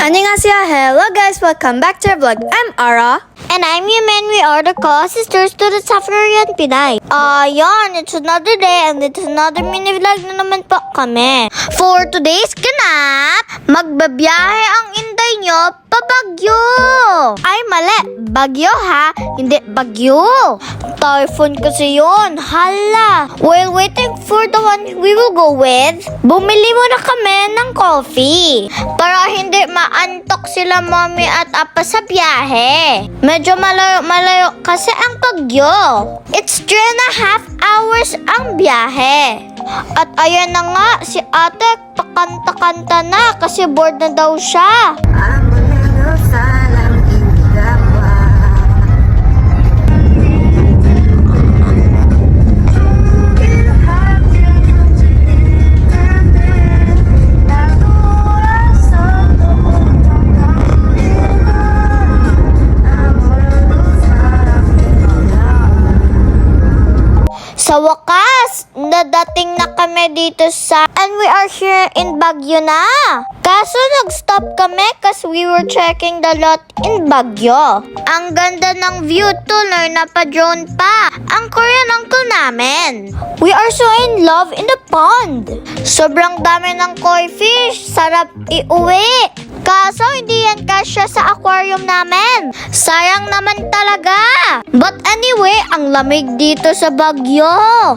Annyeonghaseyo, hello guys, welcome back to our vlog. I'm Ara. And I'm Yumin. We are the co-sisters to the Safarian Pinay. Yan, it's another day and it's another mini vlog na naman po kami. For today's ganap, magbabiyahe ang inday nyo pa Baguio. Ay, mali. Baguio ha, hindi Bagyo. Typhoon kasi yun. Hala. While waiting for the one we will go with, bumili muna kami ng coffee para hindi maantok sila mommy at apa sa biyahe. Medyo malayo kasi ang Baguio. It's 3.5 hours ang biyahe. At ayan na nga, si ate pakanta-kanta na kasi bored na daw siya. Sa wakas, nadating na kami dito and we are here in Baguio na. Kaso nag-stop kami kasi we were checking the lot in Baguio. Ang ganda ng view, tuloy na pa-drone pa. Ang Korean uncle namin. We are so in love in the pond. Sobrang dami ng koi fish, sarap iuwi. Kaso hindi yan kasya sa aquarium namin. Sayang naman talaga. But anyway, ang lamig dito sa Baguio.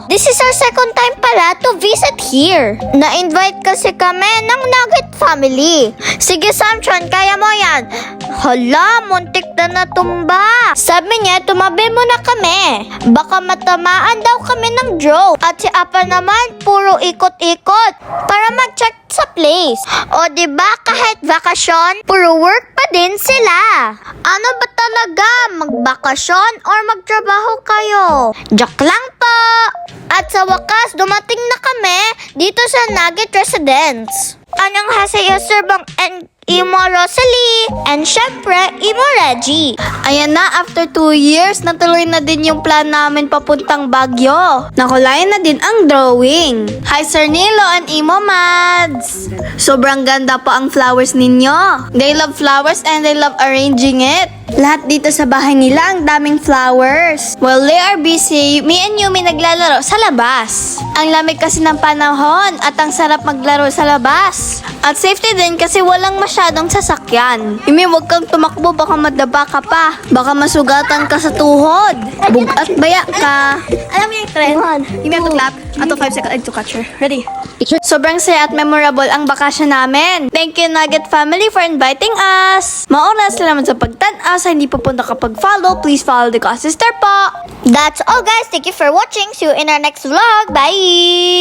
This is our second time pala to visit here. Na-invite kasi kami ng Nugget family. Sige Samson, kaya mo yan. Hala, muntik na natumba. Sabi niya, tumabi muna kami. Baka matamaan daw kami ng drone. At si Apa naman, puro ikot-ikot para mag-check sa place. O diba, kahit vakasyon, puro work pa din sila. Ano ba talaga, magbakasyon or magtrabaho kayo? Joke lang po. At sa wakas, dumating na kami dito sa Nugget Residence. Anong hasayo, Sir Bang and Imo Rosalie, and syempre, Imo Reggie. Ayan na, after 2 years, natuloy na din yung plan namin papuntang Baguio. Nakulayan na din ang drawing. Hi Sir Nilo and Imo Mads. Sobrang ganda po ang flowers ninyo. They love flowers and they love arranging it. Lahat dito sa bahay nila ang daming flowers. While they are busy, me and Yumi naglalaro sa labas. Ang lamig kasi ng panahon at ang sarap maglaro sa labas. At safety din kasi walang masyadong sasakyan. Yumi, huwag kang tumakbo, baka madaba ka pa. Baka masugatan ka sa tuhod. Bugat baya ka. Alam mo yung trend? Yumi, have to clap. Ato 5 seconds, to catch her. Ready? Sobrang saya at memorable ang bakasyon namin. Thank you Nugget family for inviting us. Mauna, salamat sa pagtanaw. Sa hindi pa po nakapag-follow, please follow the co-sister po. That's all guys. Thank you for watching. See you in our next vlog. Bye!